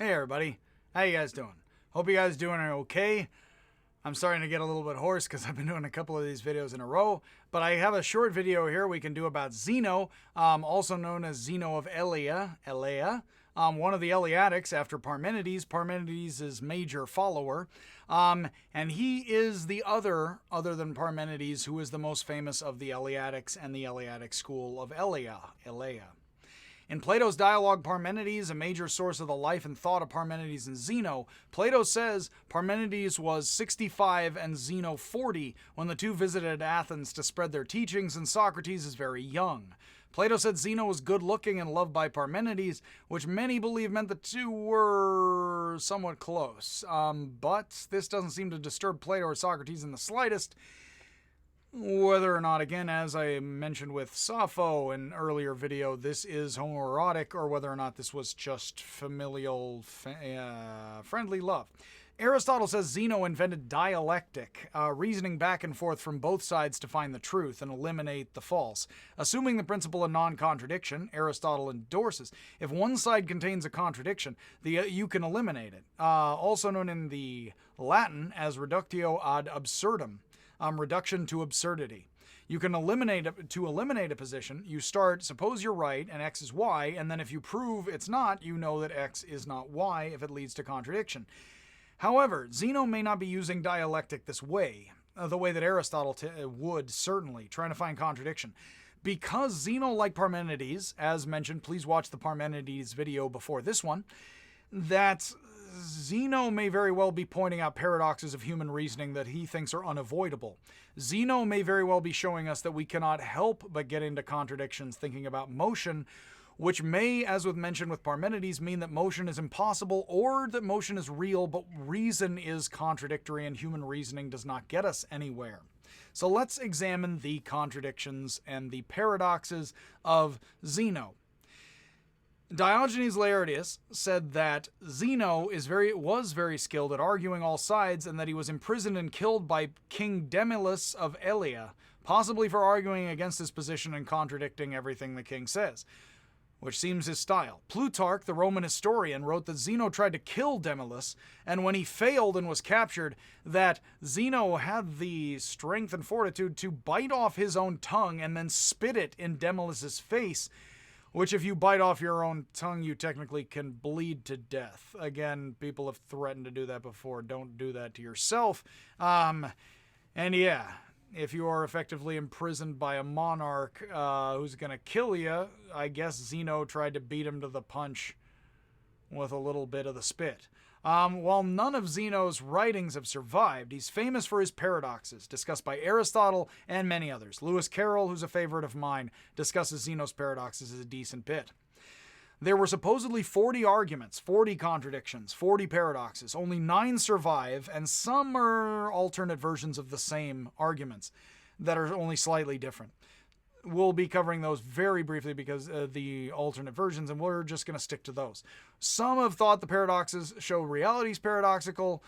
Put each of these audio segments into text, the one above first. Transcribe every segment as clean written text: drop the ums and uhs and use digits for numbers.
Hey everybody, how you guys doing? Hope you guys doing okay. I'm starting to get a little bit hoarse because I've been doing a couple of these videos in a row, but I have a short video here we can do about Zeno, also known as Zeno of Elea, one of the Eleatics after Parmenides. Parmenides' major follower, and he is the other than Parmenides, who is the most famous of the Eleatics and the Eleatic school of Elea. In Plato's dialogue Parmenides, a major source of the life and thought of Parmenides and Zeno, Plato says Parmenides was 65 and Zeno 40 when the two visited Athens to spread their teachings, and Socrates is very young. Plato said Zeno was good-looking and loved by Parmenides, which many believe meant the two were somewhat close. But this doesn't seem to disturb Plato or Socrates in the slightest. Whether or not, again, as I mentioned with Sappho in an earlier video, this is homoerotic, or whether or not this was just familial, friendly love. Aristotle says Zeno invented dialectic, reasoning back and forth from both sides to find the truth and eliminate the false. Assuming the principle of non-contradiction, Aristotle endorses. If one side contains a contradiction, you can eliminate it. Also known in the Latin as reductio ad absurdum. Reduction to absurdity. You can eliminate a position. You start, suppose you're right and X is Y, and then if you prove it's not, you know that X is not Y if it leads to contradiction. However, Zeno may not be using dialectic this way, the way that Aristotle would, certainly, trying to find contradiction. Because Zeno, like Parmenides, as mentioned, please watch the Parmenides video before this one, that Zeno may very well be pointing out paradoxes of human reasoning that he thinks are unavoidable. Zeno may very well be showing us that we cannot help but get into contradictions thinking about motion, which may, as was mentioned with Parmenides, mean that motion is impossible or that motion is real, but reason is contradictory and human reasoning does not get us anywhere. So let's examine the contradictions and the paradoxes of Zeno. Diogenes Laertius said that Zeno was very skilled at arguing all sides, and that he was imprisoned and killed by King Demilus of Elea, possibly for arguing against his position and contradicting everything the king says, which seems his style. Plutarch, the Roman historian, wrote that Zeno tried to kill Demilus, and when he failed and was captured, that Zeno had the strength and fortitude to bite off his own tongue and then spit it in Demilus's face, which if you bite off your own tongue, you technically can bleed to death. Again, people have threatened to do that before. Don't do that to yourself. And yeah, if you are effectively imprisoned by a monarch who's going to kill you, I guess Zeno tried to beat him to the punch with a little bit of the spit. While none of Zeno's writings have survived, he's famous for his paradoxes, discussed by Aristotle and many others. Lewis Carroll, who's a favorite of mine, discusses Zeno's paradoxes as a decent bit. There were supposedly 40 arguments, 40 contradictions, 40 paradoxes. Only 9 survive, and some are alternate versions of the same arguments that are only slightly different. We'll be covering those very briefly because of the alternate versions, and we're just going to stick to those. Some have thought the paradoxes show reality's paradoxical.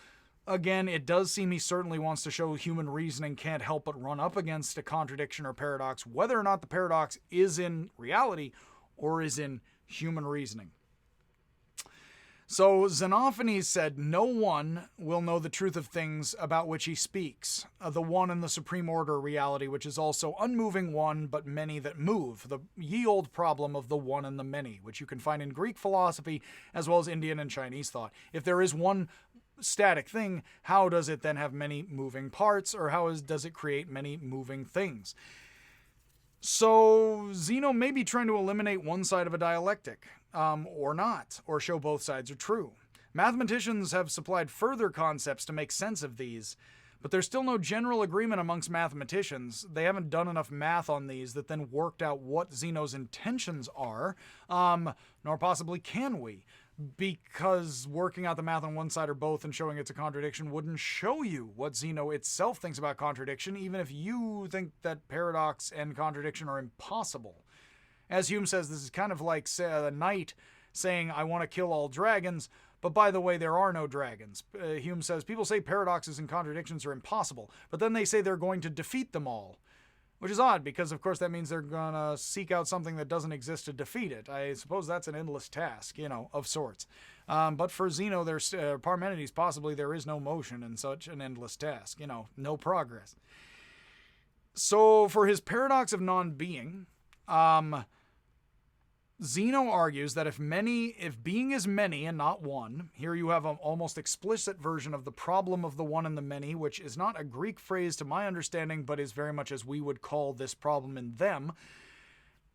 Again, it does seem he certainly wants to show human reasoning can't help but run up against a contradiction or paradox, whether or not the paradox is in reality or is in human reasoning. So Xenophanes said, "No one will know the truth of things about which he speaks, the one in the supreme order reality, which is also unmoving one, but many that move, the ye old problem of the one and the many," which you can find in Greek philosophy as well as Indian and Chinese thought. If there is one static thing, how does it then have many moving parts, or does it create many moving things? So Zeno may be trying to eliminate one side of a dialectic, or not, or show both sides are true. Mathematicians have supplied further concepts to make sense of these, but there's still no general agreement amongst mathematicians. They haven't done enough math on these that then worked out what Zeno's intentions are, nor possibly can we, because working out the math on one side or both and showing it's a contradiction wouldn't show you what Zeno itself thinks about contradiction, even if you think that paradox and contradiction are impossible. As Hume says, this is kind of like a knight saying, "I want to kill all dragons," but by the way, there are no dragons. Hume says, people say paradoxes and contradictions are impossible, but then they say they're going to defeat them all. which is odd because, of course, that means they're going to seek out something that doesn't exist to defeat it. I suppose that's an endless task, of sorts. But for Zeno, there's Parmenides, possibly there is no motion in such an endless task, no progress. So for his paradox of non-being, Zeno argues that if being is many and not one, here you have an almost explicit version of the problem of the one and the many, which is not a Greek phrase to my understanding, but is very much as we would call this problem in them.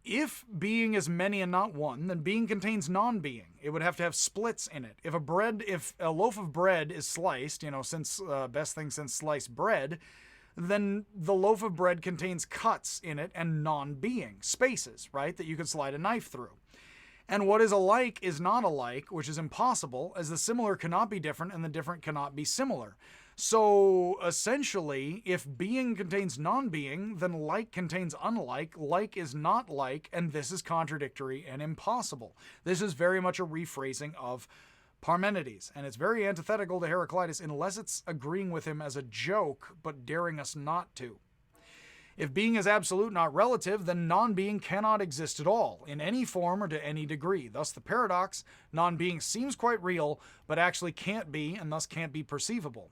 If being is many and not one, then being contains non-being. It would have to have splits in it. If a loaf of bread is sliced, since best thing since sliced bread, then the loaf of bread contains cuts in it and non-being, spaces, right, that you could slide a knife through. And what is alike is not alike, which is impossible, as the similar cannot be different and the different cannot be similar. So essentially, if being contains non-being, then like contains unlike, like is not like, and this is contradictory and impossible. This is very much a rephrasing of Parmenides, and it's very antithetical to Heraclitus unless it's agreeing with him as a joke, but daring us not to. If being is absolute, not relative, then non-being cannot exist at all, in any form or to any degree. Thus the paradox, non-being seems quite real, but actually can't be, and thus can't be perceivable.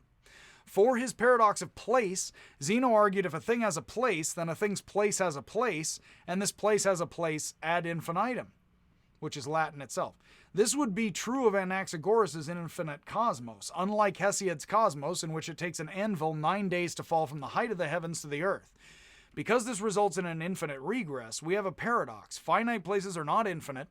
For his paradox of place, Zeno argued if a thing has a place, then a thing's place has a place, and this place has a place ad infinitum, which is Latin itself. This would be true of Anaxagoras' infinite cosmos, unlike Hesiod's cosmos, in which it takes an anvil 9 days to fall from the height of the heavens to the earth. Because this results in an infinite regress, we have a paradox. Finite places are not infinite,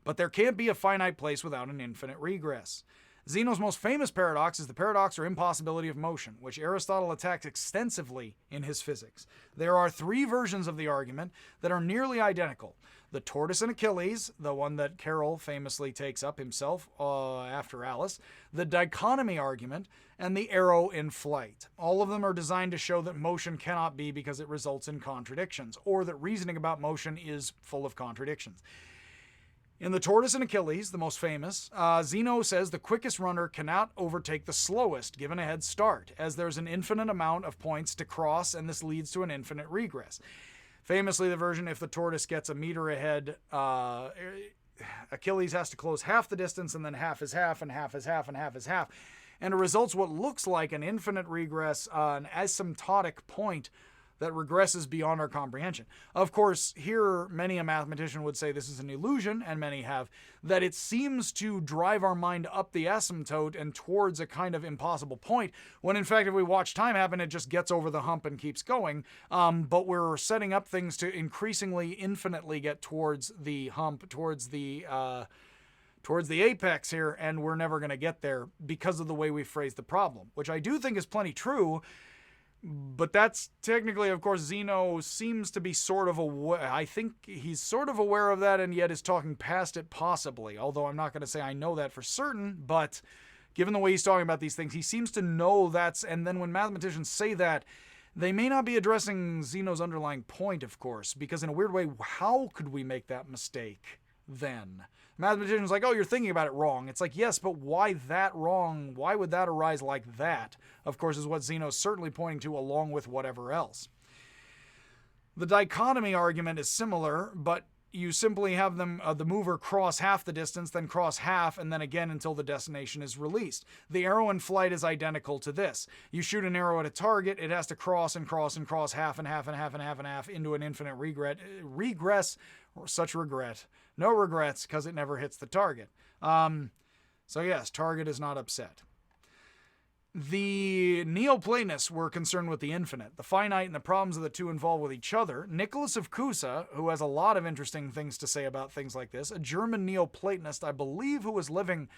but there can't be a finite place without an infinite regress. Zeno's most famous paradox is the paradox or impossibility of motion, which Aristotle attacks extensively in his Physics. There are 3 versions of the argument that are nearly identical. The tortoise and Achilles, the one that Carroll famously takes up himself after Alice, the dichotomy argument, and the arrow in flight. All of them are designed to show that motion cannot be because it results in contradictions, or that reasoning about motion is full of contradictions. In the tortoise and Achilles, the most famous, Zeno says the quickest runner cannot overtake the slowest, given a head start, as there's an infinite amount of points to cross, and this leads to an infinite regress. Famously, the version, if the tortoise gets a meter ahead, Achilles has to close half the distance, and then half is half, and half is half, and half is half. And it results what looks like an infinite regress, an asymptotic point that regresses beyond our comprehension. Of course, here many a mathematician would say this is an illusion, and many have, that it seems to drive our mind up the asymptote and towards a kind of impossible point, when in fact if we watch time happen, it just gets over the hump and keeps going. But we're setting up things to increasingly, infinitely get towards the hump, towards the apex here, and we're never going to get there because of the way we phrase the problem, which I do think is plenty true. But that's technically, of course, Zeno seems to be sort of aware. I think he's sort of aware of that and yet is talking past it possibly. Although I'm not going to say I know that for certain, but given the way he's talking about these things, he seems to know that's, and then when mathematicians say that, they may not be addressing Zeno's underlying point, of course, because in a weird way, how could we make that mistake then? Mathematicians like, oh, you're thinking about it wrong. It's like, yes, but why that wrong? Why would that arise like that? Of course, is what Zeno's certainly pointing to, along with whatever else. The dichotomy argument is similar, but you simply have them, the mover cross half the distance, then cross half, and then again until the destination is released. The arrow in flight is identical to this. You shoot an arrow at a target, it has to cross and cross and cross half and half and half and half and half into an infinite regress, or such regret. No regrets, because it never hits the target. So yes, target is not upset. The Neoplatonists were concerned with the infinite, the finite, and the problems of the two involved with each other. Nicholas of Cusa, who has a lot of interesting things to say about things like this, a German Neoplatonist, I believe, who was living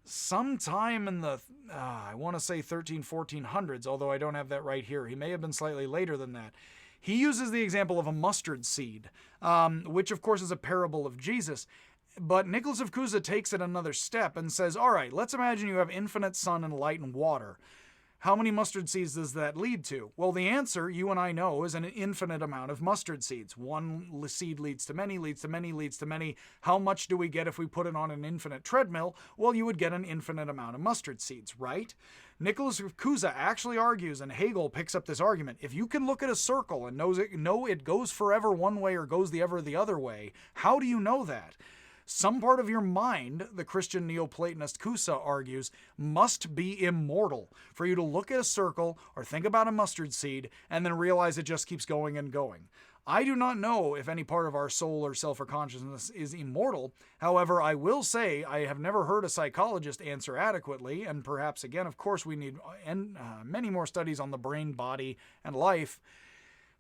sometime in the, I want to say 1400s, although I don't have that right here. He may have been slightly later than that. He uses the example of a mustard seed, which of course is a parable of Jesus. But Nicholas of Cusa takes it another step and says, all right, let's imagine you have infinite sun and light and water. How many mustard seeds does that lead to? Well, the answer, you and I know, is an infinite amount of mustard seeds. One seed leads to many, leads to many, leads to many. How much do we get if we put it on an infinite treadmill? Well, you would get an infinite amount of mustard seeds, right? Nicholas Cusa actually argues, and Hegel picks up this argument, if you can look at a circle and know it goes forever one way or goes the other way, how do you know that? Some part of your mind, the Christian Neoplatonist Cusa argues, must be immortal for you to look at a circle or think about a mustard seed and then realize it just keeps going and going. I do not know if any part of our soul or self or consciousness is immortal. However, I will say I have never heard a psychologist answer adequately, and perhaps, again, of course, we need many more studies on the brain, body, and life.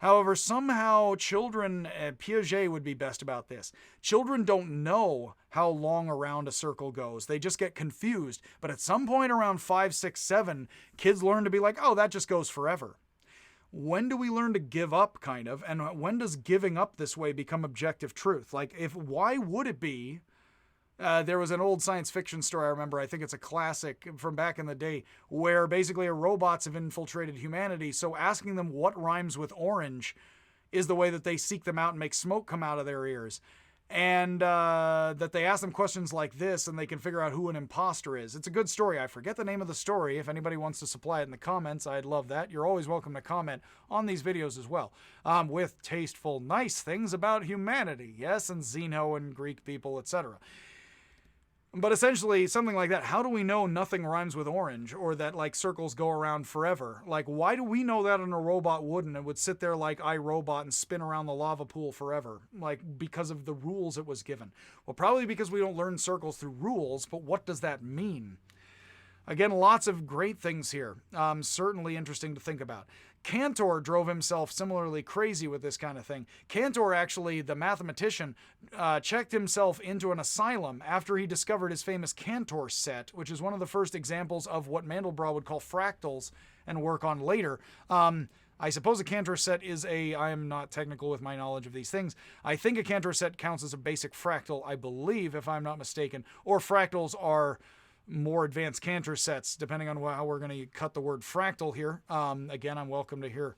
However, somehow children, Piaget would be best about this. Children don't know how long around a circle goes. They just get confused. But at some point around 5, 6, 7, kids learn to be like, oh, that just goes forever. When do we learn to give up, kind of? And when does giving up this way become objective truth? Like, why would it be? There was an old science fiction story I remember, I think it's a classic from back in the day, where basically robots have infiltrated humanity, so asking them what rhymes with orange is the way that they seek them out and make smoke come out of their ears. And that they ask them questions like this and they can figure out who an imposter is. It's a good story. I forget the name of the story. If anybody wants to supply it in the comments, I'd love that. You're always welcome to comment on these videos as well, with tasteful, nice things about humanity. Yes, and Zeno and Greek people, etc. But essentially, something like that. How do we know nothing rhymes with orange, or that like circles go around forever? Like, why do we know that and a robot wouldn't? It would sit there like iRobot and spin around the lava pool forever, like because of the rules it was given. Well, probably because we don't learn circles through rules, but what does that mean? Again, lots of great things here. Certainly interesting to think about. Cantor drove himself similarly crazy with this kind of thing. Cantor, actually, the mathematician, checked himself into an asylum after he discovered his famous Cantor set, which is one of the first examples of what Mandelbrot would call fractals and work on later. I suppose a Cantor set is I am not technical with my knowledge of these things. I think a Cantor set counts as a basic fractal, I believe, if I'm not mistaken. Or fractals are more advanced Cantor sets, depending on how we're going to cut the word fractal here. Again, I'm welcome to hear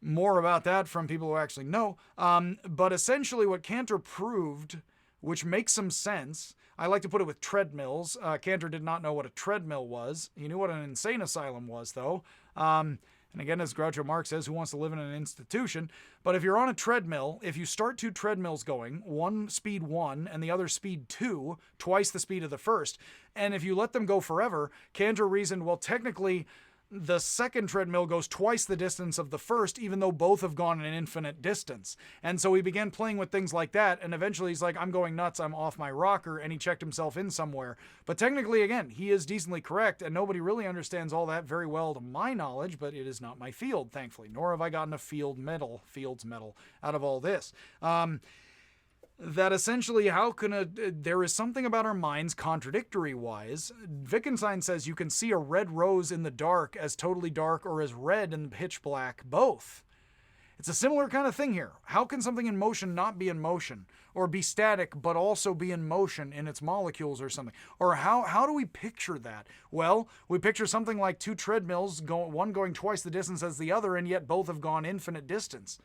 more about that from people who actually know. But essentially what Cantor proved, which makes some sense, I like to put it with treadmills. Cantor did not know what a treadmill was. He knew what an insane asylum was, though. And again, as Groucho Marx says, who wants to live in an institution? But if you're on a treadmill, if you start two treadmills going, one speed 1 and the other speed 2, twice the speed of the first, and if you let them go forever, Cantor reasoned, well, technically, the second treadmill goes twice the distance of the first, even though both have gone an infinite distance. And so he began playing with things like that, and eventually he's like, I'm going nuts, I'm off my rocker, and he checked himself in somewhere. But technically, again, he is decently correct, and nobody really understands all that very well to my knowledge, but it is not my field, thankfully, nor have I gotten a fields medal out of all this. That essentially, there is something about our minds contradictory-wise. Wittgenstein says you can see a red rose in the dark as totally dark or as red in pitch black, both. It's a similar kind of thing here. How can something in motion not be in motion? Or be static but also be in motion in its molecules or something? Or how do we picture that? Well, we picture something like two treadmills, one going twice the distance as the other, and yet both have gone infinite distance.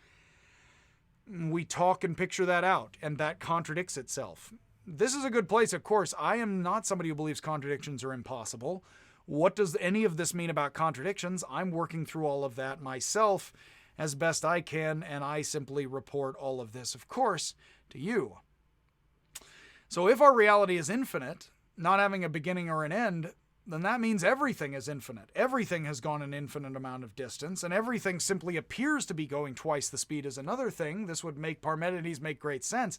We talk and picture that out, and that contradicts itself. This is a good place, of course. I am not somebody who believes contradictions are impossible. What does any of this mean about contradictions? I'm working through all of that myself as best I can, and I simply report all of this, of course, to you. So if our reality is infinite, not having a beginning or an end, then that means everything is infinite. Everything has gone an infinite amount of distance, and everything simply appears to be going twice the speed as another thing. This would make Parmenides make great sense.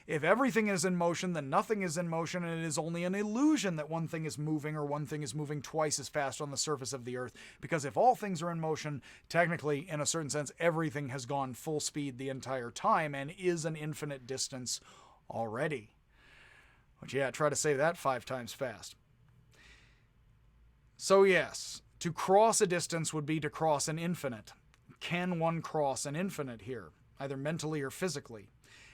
If everything is in motion, then nothing is in motion, and it is only an illusion that one thing is moving or one thing is moving twice as fast on the surface of the earth. Because if all things are in motion, technically, in a certain sense, everything has gone full speed the entire time and is an infinite distance already. But yeah, try to say that 5 times fast. So yes, to cross a distance would be to cross an infinite. Can one cross an infinite here, either mentally or physically?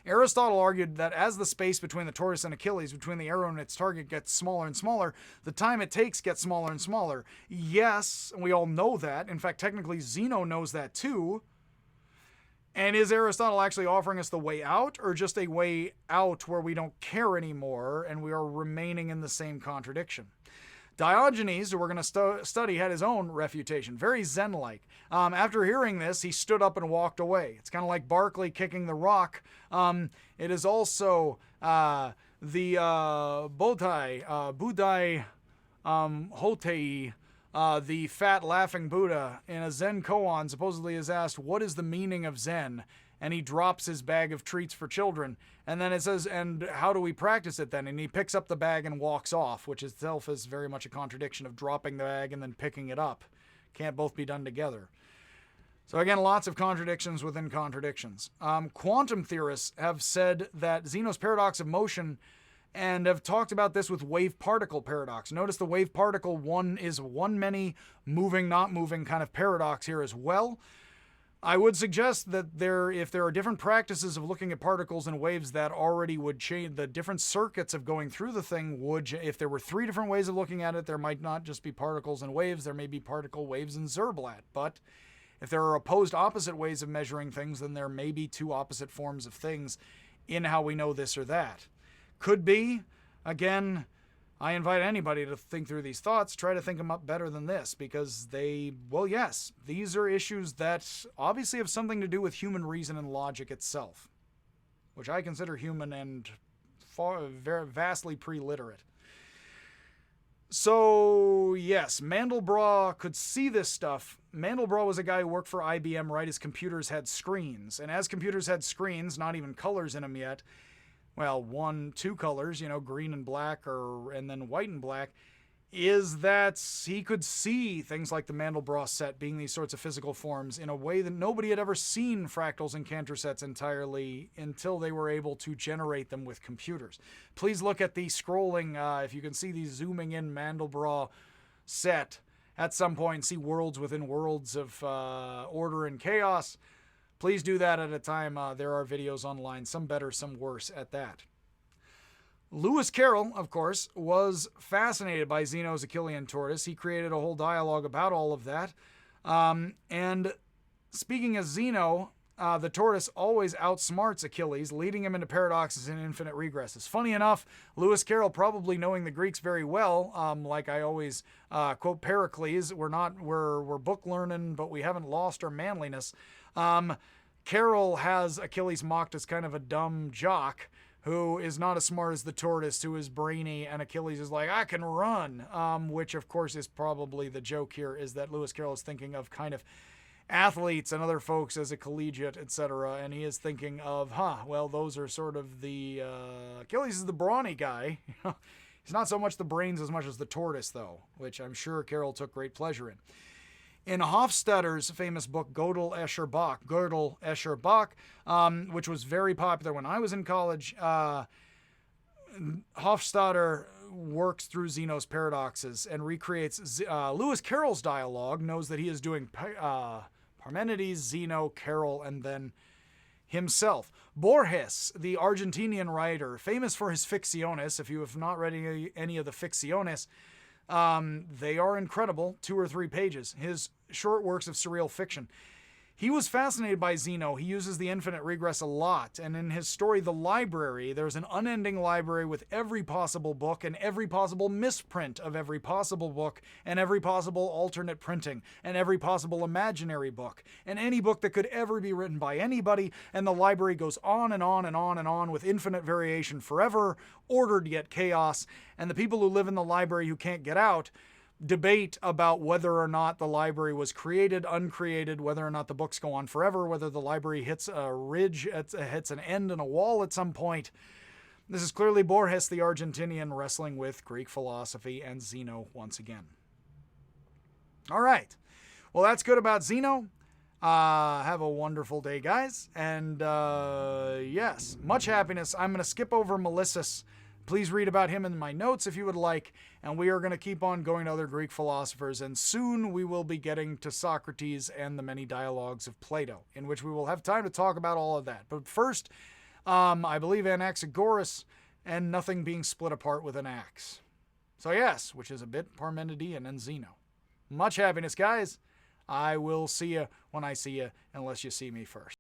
Aristotle argued that as the space between the tortoise and Achilles, between the arrow and its target, gets smaller and smaller, the time it takes gets smaller and smaller. Yes, we all know that. In fact, technically, Zeno knows that too. And is Aristotle actually offering us the way out, or just a way out where we don't care anymore and we are remaining in the same contradiction? Diogenes, who we're going to study, had his own refutation, very Zen-like. After hearing this, he stood up and walked away. It's kind of like Berkeley kicking the rock. It is also the Budai Hotei, the fat laughing Buddha in a Zen koan, supposedly is asked, what is the meaning of Zen? And he drops his bag of treats for children. And then it says, and how do we practice it then? And he picks up the bag and walks off, which itself is very much a contradiction of dropping the bag and then picking it up. Can't both be done together. So again, lots of contradictions within contradictions. Quantum theorists have said that Zeno's paradox of motion, and have talked about this with wave-particle paradox. Notice the wave-particle one is one many, moving, not moving kind of paradox here as well. I would suggest that if there are different practices of looking at particles and waves, that already would change. The different circuits of going through the thing would, if there were 3 different ways of looking at it, there might not just be particles and waves, there may be particle, waves, and Zerbalat. But if there are opposed opposite ways of measuring things, then there may be 2 opposite forms of things in how we know this or that. Could be. Again, I invite anybody to think through these thoughts, try to think them up better than this, because well, yes, these are issues that obviously have something to do with human reason and logic itself, which I consider human and very vastly pre-literate. So, yes, Mandelbrot could see this stuff. Mandelbrot was a guy who worked for IBM right as computers had screens, and as computers had screens, not even colors in them yet, well, 2 colors, green and black, and then white and black, is that he could see things like the Mandelbrot set being these sorts of physical forms in a way that nobody had ever seen fractals and Cantor sets entirely until they were able to generate them with computers. Please look at the scrolling, if you can see the zooming in Mandelbrot set at some point, see worlds within worlds of order and chaos. Please do that at a time. There are videos online, some better, some worse at that. Lewis Carroll, of course, was fascinated by Zeno's Achillean tortoise. He created a whole dialogue about all of that. And speaking of Zeno, the tortoise always outsmarts Achilles, leading him into paradoxes and infinite regresses. Funny enough, Lewis Carroll, probably knowing the Greeks very well, like I always quote Pericles, we're book learning, but we haven't lost our manliness. Carroll has Achilles mocked as kind of a dumb jock who is not as smart as the tortoise, who is brainy, and Achilles is like, I can run, which of course is probably the joke here, is that Lewis Carroll is thinking of kind of athletes and other folks as a collegiate, etc., and he is thinking of, well, those are sort of the, Achilles is the brawny guy. He's not so much the brains as much as the tortoise, though, which I'm sure Carroll took great pleasure in. In Hofstadter's famous book, Gödel, Escher, Bach, which was very popular when I was in college, Hofstadter works through Zeno's paradoxes and recreates Lewis Carroll's dialogue, knows that he is doing Parmenides, Zeno, Carroll, and then himself. Borges, the Argentinian writer, famous for his ficciones. If you have not read any of the ficciones, they are incredible, 2 or 3 pages. His short works of surreal fiction. He was fascinated by Zeno. He uses the infinite regress a lot. And in his story, The Library, there's an unending library with every possible book and every possible misprint of every possible book and every possible alternate printing and every possible imaginary book and any book that could ever be written by anybody. And the library goes on and on and on and on with infinite variation forever, ordered yet chaos. And the people who live in the library who can't get out debate about whether or not the library was created, uncreated, whether or not the books go on forever, whether the library hits a ridge, hits an end and a wall at some point. This is clearly Borges, the Argentinian, wrestling with Greek philosophy and Zeno once again. All right. Well, that's good about Zeno. Have a wonderful day, guys. And yes, much happiness. I'm going to skip over Melissus. Please read about him in my notes if you would like, and we are going to keep on going to other Greek philosophers, and soon we will be getting to Socrates and the many dialogues of Plato, in which we will have time to talk about all of that. But first, I believe Anaxagoras, and nothing being split apart with an axe. So yes, which is a bit Parmenidean and Zeno. Much happiness, guys. I will see you when I see you, unless you see me first.